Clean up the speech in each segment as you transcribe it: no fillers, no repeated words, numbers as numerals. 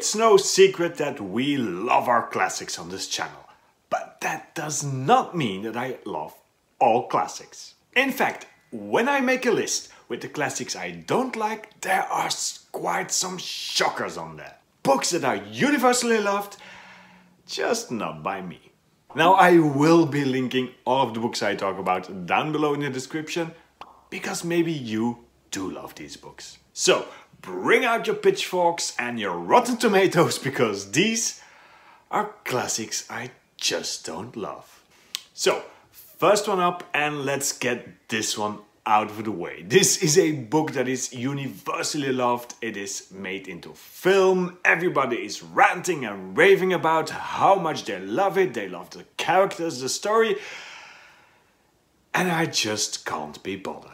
It's no secret that we love our classics on this channel, but that does not mean that I love all classics. In fact, when I make a list with the classics I don't like, there are quite some shockers on there. Books that are universally loved, just not by me. Now I will be linking all of the books I talk about down below in the description, because maybe you do love these books. So bring out your pitchforks and your Rotten Tomatoes, because these are classics I just don't love. So first one up, and let's get this one out of the way. This is a book that is universally loved. It is made into film. Everybody is ranting and raving about how much they love it. They love the characters, the story, and I just can't be bothered.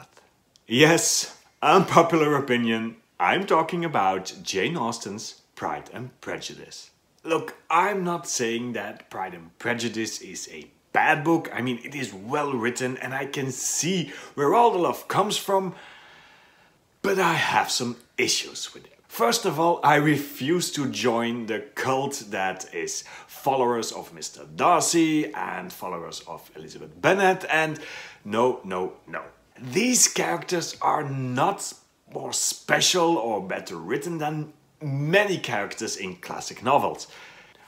Yes, unpopular opinion, I'm talking about Jane Austen's Pride and Prejudice. Look, I'm not saying that Pride and Prejudice is a bad book. I mean, it is well written and I can see where all the love comes from, but I have some issues with it. First of all, I refuse to join the cult that is followers of Mr. Darcy and followers of Elizabeth Bennet, and no. These characters are not more special or better written than many characters in classic novels.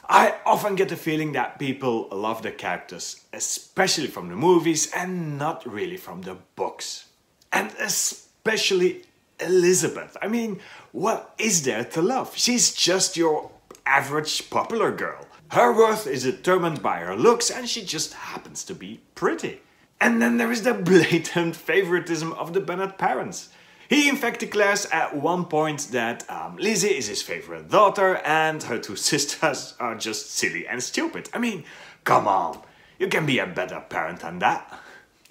I often get the feeling that people love the characters, especially from the movies and not really from the books. And especially Elizabeth. I mean, what is there to love? She's just your average popular girl. Her worth is determined by her looks and she just happens to be pretty. And then there is the blatant favoritism of the Bennet parents. He in fact declares at one point that Lizzie is his favorite daughter and her two sisters are just silly and stupid. I mean, come on, you can be a better parent than that.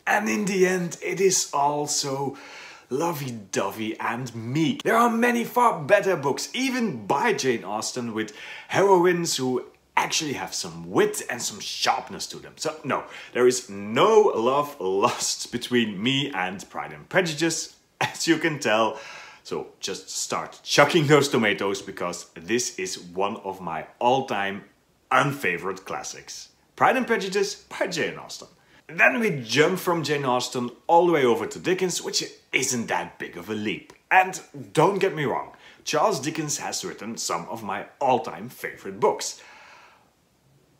And in the end, it is all so lovey-dovey and meek. There are many far better books, even by Jane Austen, with heroines who actually have some wit and some sharpness to them. So no, there is no love lost between me and Pride and Prejudice, as you can tell. So just start chucking those tomatoes, because this is one of my all-time unfavorite classics. Pride and Prejudice by Jane Austen. Then we jump from Jane Austen all the way over to Dickens, which isn't that big of a leap. And don't get me wrong, Charles Dickens has written some of my all-time favorite books.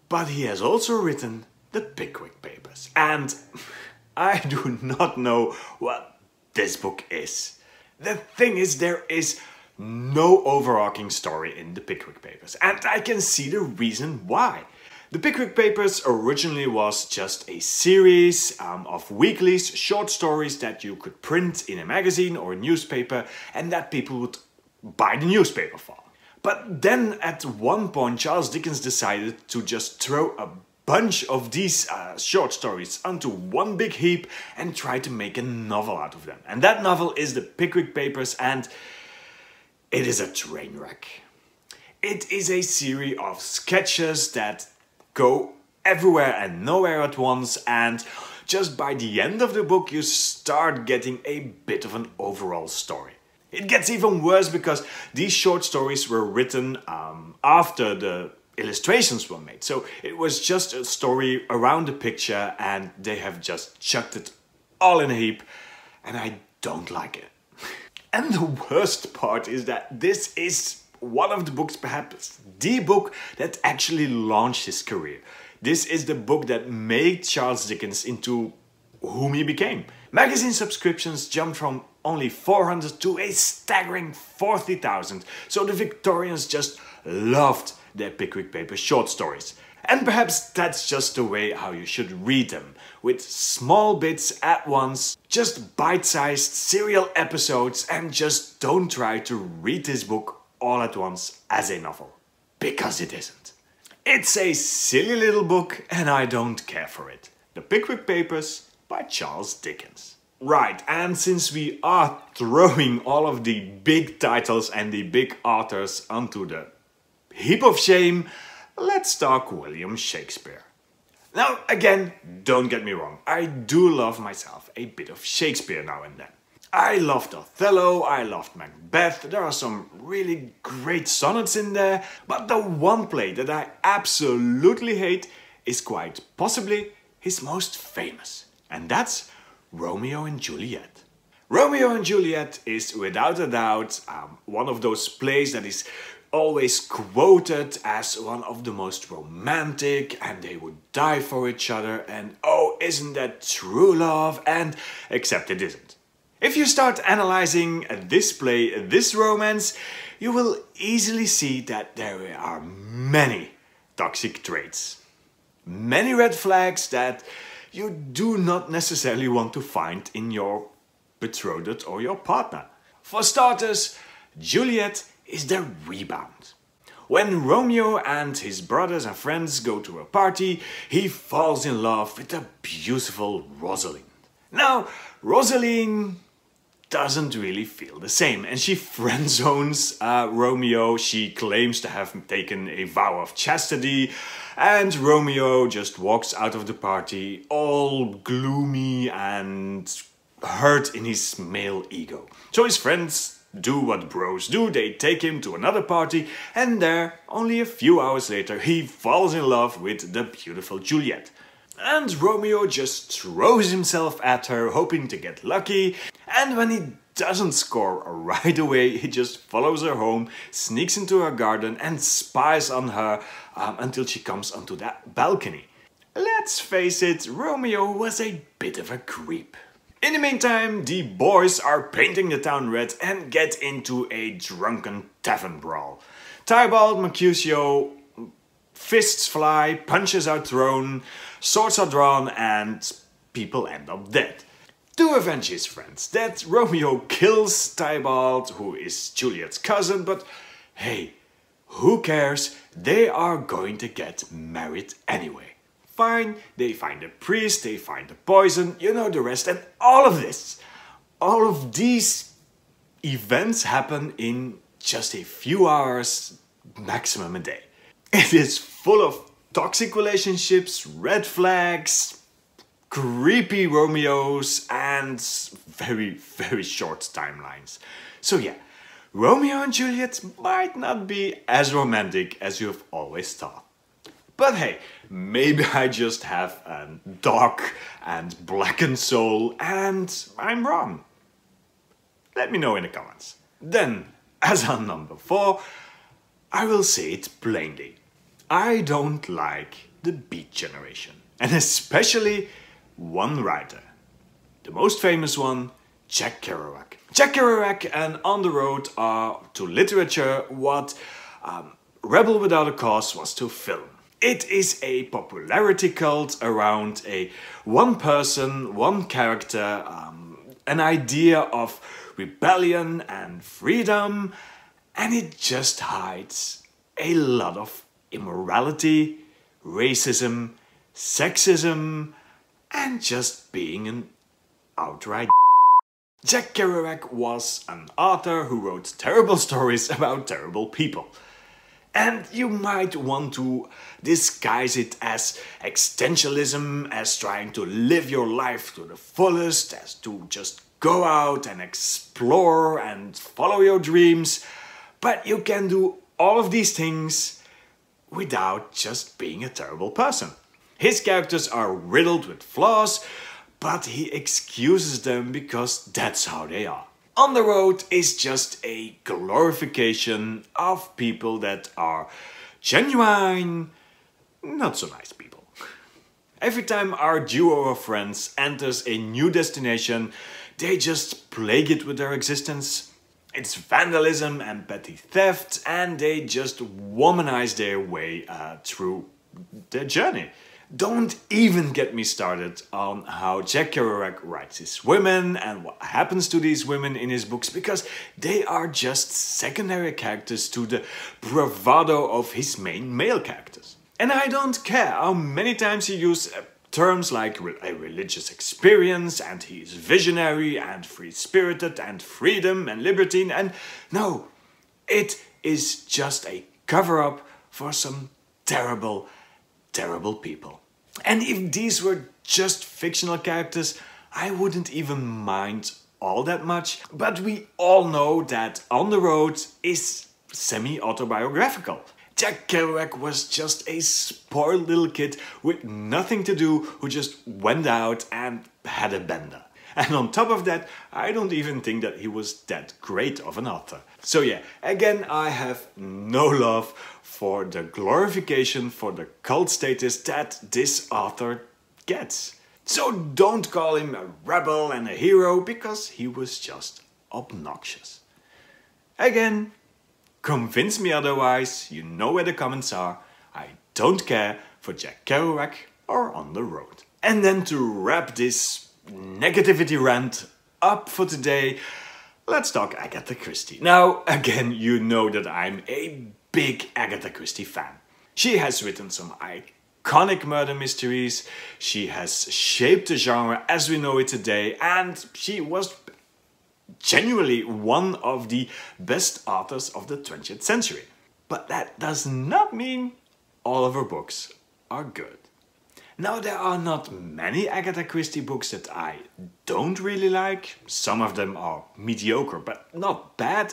But he has also written the Pickwick Papers. And I do not know what this book is. The thing is, there is no overarching story in the Pickwick Papers, and I can see the reason why. The Pickwick Papers originally was just a series of weeklies, short stories that you could print in a magazine or a newspaper and that people would buy the newspaper for. But then at one point Charles Dickens decided to just throw a bunch of these short stories onto one big heap and try to make a novel out of them. And that novel is the Pickwick Papers, and it is a train wreck. It is a series of sketches that go everywhere and nowhere at once, and just by the end of the book you start getting a bit of an overall story. It gets even worse because these short stories were written after the illustrations were made. So it was just a story around the picture and they have just chucked it all in a heap, and I don't like it. And the worst part is that this is one of the books, perhaps the book that actually launched his career. This is the book that made Charles Dickens into whom he became. Magazine subscriptions jumped from only 400 to a staggering 40,000. So the Victorians just loved their Pickwick Papers short stories. And perhaps that's just the way how you should read them, with small bits at once, just bite-sized serial episodes, and just don't try to read this book all at once as a novel, because it isn't. It's a silly little book and I don't care for it. The Pickwick Papers by Charles Dickens. Right, and since we are throwing all of the big titles and the big authors onto the heap of shame, let's talk William Shakespeare. Now, again, don't get me wrong, I do love myself a bit of Shakespeare now and then. I loved Othello, I loved Macbeth, there are some really great sonnets in there, but the one play that I absolutely hate is quite possibly his most famous, and that's Romeo and Juliet. Romeo and Juliet is without a doubt one of those plays that is always quoted as one of the most romantic, and they would die for each other, and oh, isn't that true love? And except it isn't. If you start analyzing this play, this romance, you will easily see that there are many toxic traits. Many red flags that you do not necessarily want to find in your betrothed or your partner. For starters, Juliet is the rebound. When Romeo and his brothers and friends go to a party, he falls in love with the beautiful Rosaline. Now, Rosaline doesn't really feel the same, and she friend-zones Romeo. She claims to have taken a vow of chastity, and Romeo just walks out of the party all gloomy and hurt in his male ego. So his friends do what bros do, they take him to another party, and there, only a few hours later, he falls in love with the beautiful Juliet. And Romeo just throws himself at her, hoping to get lucky, and when he doesn't score right away, he just follows her home, sneaks into her garden and spies on her until she comes onto that balcony. Let's face it, Romeo was a bit of a creep. In the meantime, the boys are painting the town red and get into a drunken tavern brawl. Tybalt, Mercutio, fists fly, punches are thrown, swords are drawn, and people end up dead. To avenge his friends, that Romeo kills Tybalt, who is Juliet's cousin, but hey, who cares? They are going to get married anyway. Fine, they find a priest, they find the poison, you know the rest, and all of these events happen in just a few hours, maximum a day. It is full of toxic relationships, red flags, creepy Romeos, and very, very short timelines. So yeah, Romeo and Juliet might not be as romantic as you've always thought. But hey, maybe I just have a dark and blackened soul and I'm wrong. Let me know in the comments. Then, as on number 4, I will say it plainly. I don't like the Beat Generation, and especially one writer. The most famous one, Jack Kerouac. Jack Kerouac and On the Road are to literature what Rebel Without a Cause was to film. It is a popularity cult around one person, one character, an idea of rebellion and freedom, and it just hides a lot of immorality, racism, sexism, and just being an outright Jack Kerouac was an author who wrote terrible stories about terrible people. And you might want to disguise it as existentialism, as trying to live your life to the fullest, as to just go out and explore and follow your dreams. But you can do all of these things without just being a terrible person. His characters are riddled with flaws, but he excuses them because that's how they are. On the Road is just a glorification of people that are genuine, not so nice people. Every time our duo of friends enters a new destination, they just plague it with their existence. It's vandalism and petty theft, and they just womanize their way through their journey. Don't even get me started on how Jack Kerouac writes his women and what happens to these women in his books, because they are just secondary characters to the bravado of his main male characters. And I don't care how many times he uses terms like a religious experience, and he is visionary and free-spirited and freedom and libertine, and no, it is just a cover-up for some terrible, terrible people. And if these were just fictional characters, I wouldn't even mind all that much, but we all know that On the Road is semi-autobiographical. Jack Kerouac was just a spoiled little kid with nothing to do who just went out and had a bender. And on top of that, I don't even think that he was that great of an author. So yeah, again, I have no love for the glorification, for the cult status that this author gets. So don't call him a rebel and a hero, because he was just obnoxious. Again, convince me otherwise, you know where the comments are. I don't care for Jack Kerouac or On the Road. And then to wrap this negativity rant up for today, let's talk Agatha Christie. Now, again, you know that I'm a big Agatha Christie fan. She has written some iconic murder mysteries, she has shaped the genre as we know it today, and she was genuinely one of the best authors of the 20th century. But that does not mean all of her books are good. Now, there are not many Agatha Christie books that I don't really like. Some of them are mediocre, but not bad.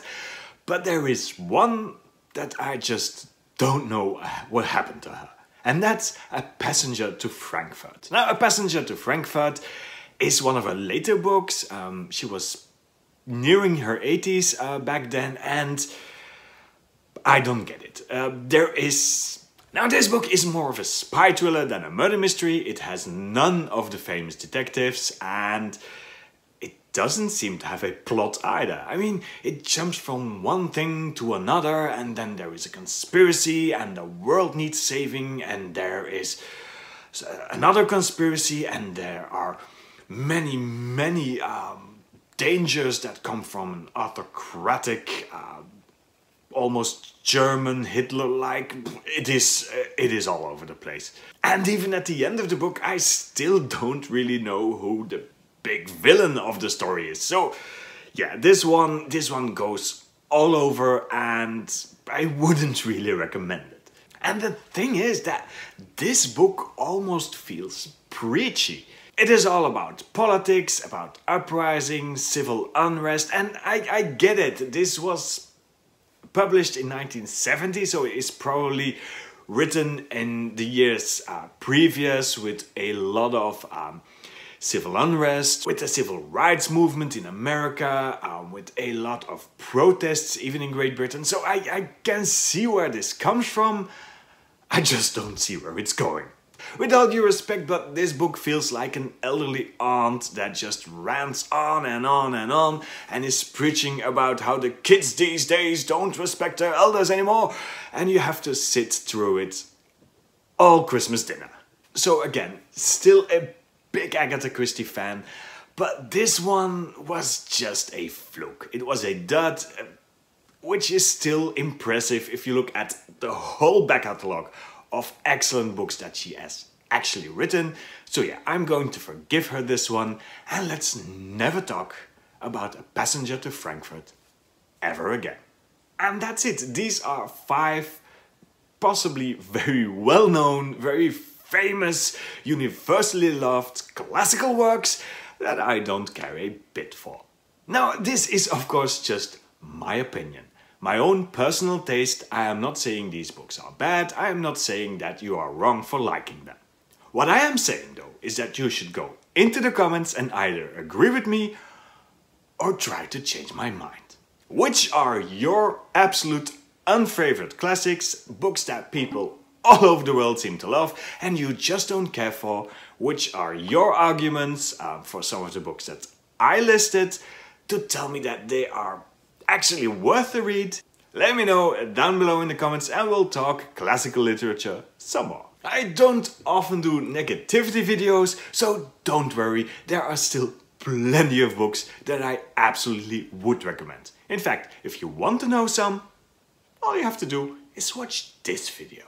But there is one that I just don't know what happened to her. And that's A Passenger to Frankfurt. Now, A Passenger to Frankfurt is one of her later books. She was nearing her 80s back then, and I don't get it. Now, this book is more of a spy thriller than a murder mystery. It has none of the famous detectives, and it doesn't seem to have a plot either. I mean, it jumps from one thing to another, and then there is a conspiracy, and the world needs saving, and there is another conspiracy, and there are many dangers that come from an autocratic, almost German, Hitler-like. It is all over the place. And even at the end of the book, I still don't really know who the big villain of the story is. So yeah, this one goes all over, and I wouldn't really recommend it. And the thing is that this book almost feels preachy. It is all about politics, about uprisings, civil unrest, and I get it. This was published in 1970, so it is probably written in the years previous, with a lot of civil unrest, with the civil rights movement in America, with a lot of protests even in Great Britain. So I can see where this comes from. I just don't see where it's going. With all due respect, but this book feels like an elderly aunt that just rants on and on and on and is preaching about how the kids these days don't respect their elders anymore, and you have to sit through it all Christmas dinner. So again, still a big Agatha Christie fan, but this one was just a fluke. It was a dud, which is still impressive if you look at the whole back catalogue of excellent books that she has actually written. So yeah, I'm going to forgive her this one, and let's never talk about A Passenger to Frankfurt ever again. And that's it. These are 5 possibly very well-known, very famous, universally loved classical works that I don't care a bit for. Now, this is of course just my opinion. My own personal taste. I am not saying these books are bad. I am not saying that you are wrong for liking them. What I am saying though is that you should go into the comments and either agree with me or try to change my mind. Which are your absolute unfavorite classics, books that people all over the world seem to love and you just don't care for? Which are your arguments for some of the books that I listed to tell me that they are actually worth the read? Let me know down below in the comments, and we'll talk classical literature some more. I don't often do negativity videos, so don't worry, there are still plenty of books that I absolutely would recommend. In fact, if you want to know some, all you have to do is watch this video.